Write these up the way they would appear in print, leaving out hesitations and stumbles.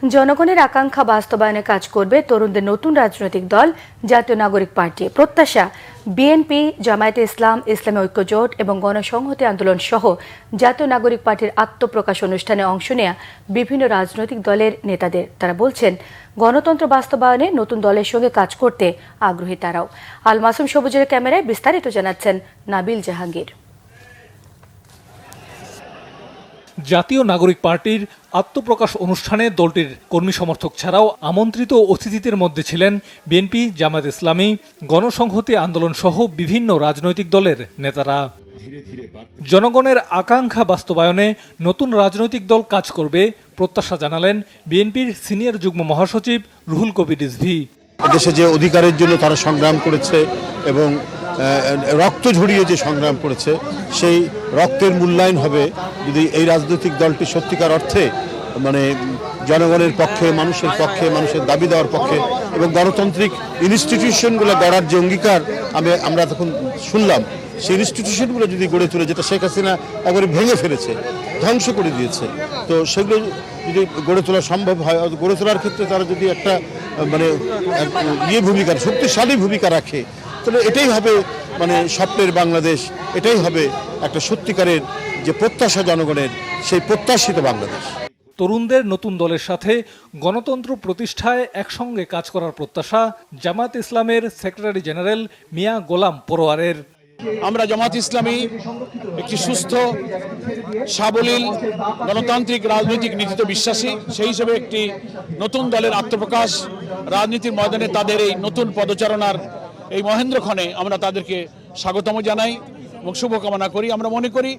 জনগণের আকাঙ্ক্ষা বাস্তবায়নে কাজ করবে তরুণদের নতুন রাজনৈতিক দল জাতীয় নাগরিক পার্টি। প্রত্যাশা, বিএনপি, জামায়াতে ইসলাম, ইসলামী ঐক্যজোট এবং গণসংহতি আন্দোলন সহ জাতীয় নাগরিক পার্টির আত্মপ্রকাশ অনুষ্ঠানে অংশ নেয়া বিভিন্ন রাজনৈতিক দলের নেতাদের। তারা বলছেন, গণতন্ত্র বাস্তবায়নে নতুন দলের সঙ্গে কাজ করতে আগ্রহী তারাও। আল মাসুম সবুজের ক্যামেরায় বিস্তারিত জানাচ্ছেন নাবিল জাহাঙ্গীর। জাতীয় নাগরিক পার্টির আত্মপ্রকাশ অনুষ্ঠানে দলটির কর্মী সমর্থক ছাড়াও আমন্ত্রিত অতিথিদের মধ্যে ছিলেন বিএনপি, জামায়াত ইসলামী, গণসংহতি আন্দোলন সহ বিভিন্ন রাজনৈতিক দলের নেতারা। জনগণের আকাঙ্ক্ষা বাস্তবায়নে নতুন রাজনৈতিক দল কাজ করবে প্রত্যাশা জানালেন বিএনপির সিনিয়র যুগ্ম মহাসচিব রুহুল কবির রিজভী। দেশে যে অধিকারের জন্য তারা সংগ্রাম করেছে এবং রক্ত ঝরিয়ে যে সংগ্রাম করেছে, সেই রক্তের মূল্যায়ন হবে যদি এই রাজনৈতিক দলটি সত্যিকার অর্থে জনগণের পক্ষে, মানুষের দাবি দেওয়ার পক্ষে এবং গণতান্ত্রিক ইনস্টিটিউশনগুলো গড়ার যে অঙ্গীকার আমরা তখন শুনলাম, সেই ইনস্টিটিউশনগুলো যদি গড়ে তোলে, যেটা শেখ হাসিনা একবারে ভেঙে ফেলেছে, ধ্বংস করে দিয়েছে, তো সেগুলো যদি গড়ে তোলা সম্ভব হয়, গড়ে তোলার ক্ষেত্রে তারা যদি একটা শক্তিশালী ভূমিকা রাখে, তাহলে এটাই হবে স্বপ্নের বাংলাদেশ, এটাই হবে একটা সত্যিকারের যে প্রত্যাশা জনগণের, সেই প্রত্যাশিত বাংলাদেশ। তরুণদের নতুন দলের সাথে গণতন্ত্র প্রতিষ্ঠায় একসঙ্গে কাজ করার প্রত্যাশা জামায়াত ইসলামের সেক্রেটারি জেনারেল মিয়া গোলাম পরোয়ারের। আমরা জামায়াত ইসলামী একটি সুস্থ, সাবলীল, গণতান্ত্রিক রাজনৈতিক নীতিতে বিশ্বাসী। সেই হিসেবে একটি নতুন দলের আত্মপ্রকাশ রাজনীতির ময়দানে তাদের এই নতুন পদচারণার এই মহেন্দ্রক্ষণে আমরা তাদেরকে স্বাগতম জানাই এবং শুভকামনা করি। আমরা মনে করি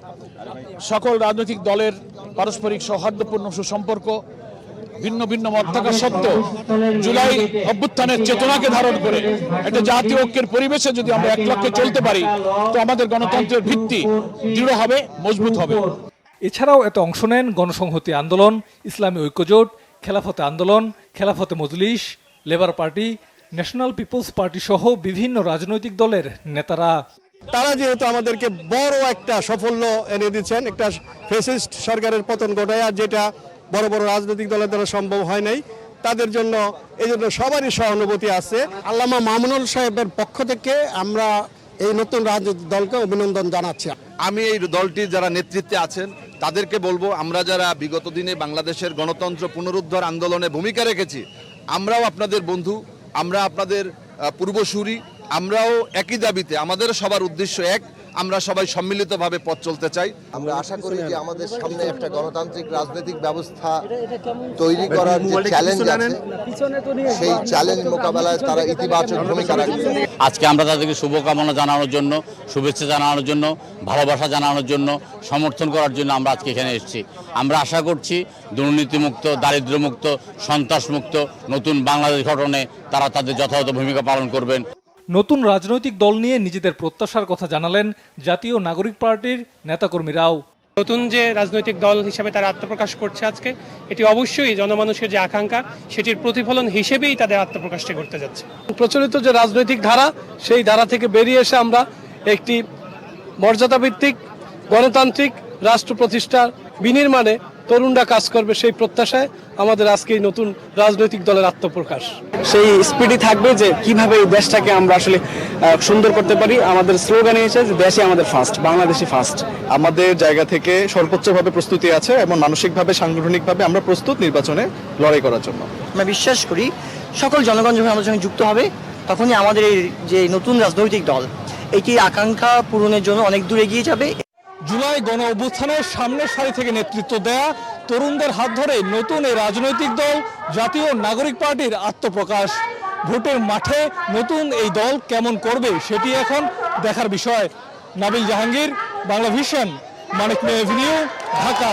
সকল রাজনৈতিক দলের পারস্পরিক সৌহার্দ্যপূর্ণ সুসম্পর্ক, ভিন্ন ভিন্ন মত থাকা সত্ত্বেও জুলাই অভ্যুত্থানের চেতনাকে ধারণ করে একটা জাতীয় ঐক্যের পরিবেশে যদি আমরা এক লক্ষ্যে চলতে পারি, তো আমাদের গণতন্ত্রের ভিত্তি দৃঢ় হবে, মজবুত হবে। এছাড়াও এতে অংশ নেন গণসংহতি আন্দোলন, ইসলামী ঐক্যজোট, খেলাফতে আন্দোলন, খেলাফতে মজলিস, Labour Party, National Peoples Party সহ বিভিন্ন রাজনৈতিক দলের নেতারা। তারা যেহেতু আমাদেরকে বড় একটা সাফল্য এনে দিচ্ছেন, একটা ফ্যাসিস্ট সরকারের পতন ঘটায়, আর যেটা বড় বড় রাজনৈতিক দলের দ্বারা সম্ভব হয় নাই, তাদের জন্য এই জন্য সবারই সহানুভূতি আছে। আল্লামা মামুনুল সাহেবের পক্ষ থেকে আমরা এই নতুন রাজনৈতিক দলকে অভিনন্দন জানাচ্ছি। আমি এই দলটির যারা নেতৃত্বে আছেন তাদেরকে বলবো, আমরা যারা বিগত দিনে বাংলাদেশের গণতন্ত্র পুনরুদ্ধার আন্দোলনে ভূমিকা রেখেছি, আমরাও আপনাদের বন্ধু, আমরা আপনাদের পূর্বসূরি, আমরাও একই দাবিতে, আমাদের সবার উদ্দেশ্য এক, আমরা সবাই সম্মিলিতভাবে পথ চলতে চাই। আমরা আশা করি যে আমাদের সামনে একটা গণতান্ত্রিক রাজনৈতিক ব্যবস্থা তৈরি করার যে চ্যালেঞ্জ আছে, সেই চ্যালেঞ্জ মোকাবেলায় তারা ইতিবাচক ভূমিকা রাখবে। আজকে আমরা তাদেরকে শুভকামনা জানানোর জন্য, শুভেচ্ছা জানানোর জন্য, ভালোবাসা জানানোর জন্য, সমর্থন করার জন্য আমরা আজকে এখানে এসেছি। আমরা আশা করছি দুর্নীতিমুক্ত, দারিদ্র্যমুক্ত, সন্ত্রাসমুক্ত নতুন বাংলাদেশ গঠনে তারা তাদের যথাযথ ভূমিকা পালন করবেন। নতুন রাজনৈতিক দল নিয়ে নিজেদের প্রত্যাশার কথা জানালেন জাতীয় নাগরিক পার্টির নেতাকর্মীরাও। নতুন যে রাজনৈতিক দল হিসেবে তারা আত্মপ্রকাশ করছে আজকে, এটি অবশ্যই জনমানুষের যে আকাঙ্ক্ষা, সেটির প্রতিফলন হিসেবেই তাদের আত্মপ্রকাশটি করতে যাচ্ছে। প্রচলিত যে রাজনৈতিক ধারা, সেই ধারা থেকে বেরিয়ে এসে আমরা একটি মর্যাদাভিত্তিক গণতান্ত্রিক রাষ্ট্র প্রতিষ্ঠার বিনির্মাণে তরুণরা কাজ করবে, সেই প্রত্যাশায় আমাদের আজকে এই নতুন রাজনৈতিক দলের আত্মপ্রকাশ। সেই স্পিডই থাকবে যে কিভাবে এই দেশটাকে আমরা আসলে সুন্দর করতে পারি। আমাদের স্লোগানই হচ্ছে যে দেশে আমাদের ফার্স্ট, বাংলাদেশে ফার্স্ট। আমাদের জায়গা থেকে সর্বোচ্চভাবে প্রস্তুতি আছে এবং মানসিকভাবে, সাংগঠনিকভাবে আমরা প্রস্তুত নির্বাচনে লড়াই করার জন্য। আমরা বিশ্বাস করি সকল জনগণ যখন আমাদের সঙ্গে যুক্ত হবে, তখনই আমাদের এই যে নতুন রাজনৈতিক দল, এটি আকাঙ্ক্ষা পূরণের জন্য অনেক দূর এগিয়ে যাবে। জুলাই গণ অভ্যুত্থানের সামনের সারি থেকে নেতৃত্ব দেয়া তরুণদের হাত ধরে নতুন এই রাজনৈতিক দল জাতীয় নাগরিক পার্টির আত্মপ্রকাশ। ভোটের মাঠে নতুন এই দল কেমন করবে সেটি এখন দেখার বিষয়। নাবিল জাহাঙ্গীর, বাংলা ভিশন, মানিক মিয়া এভিনিউ, ঢাকা।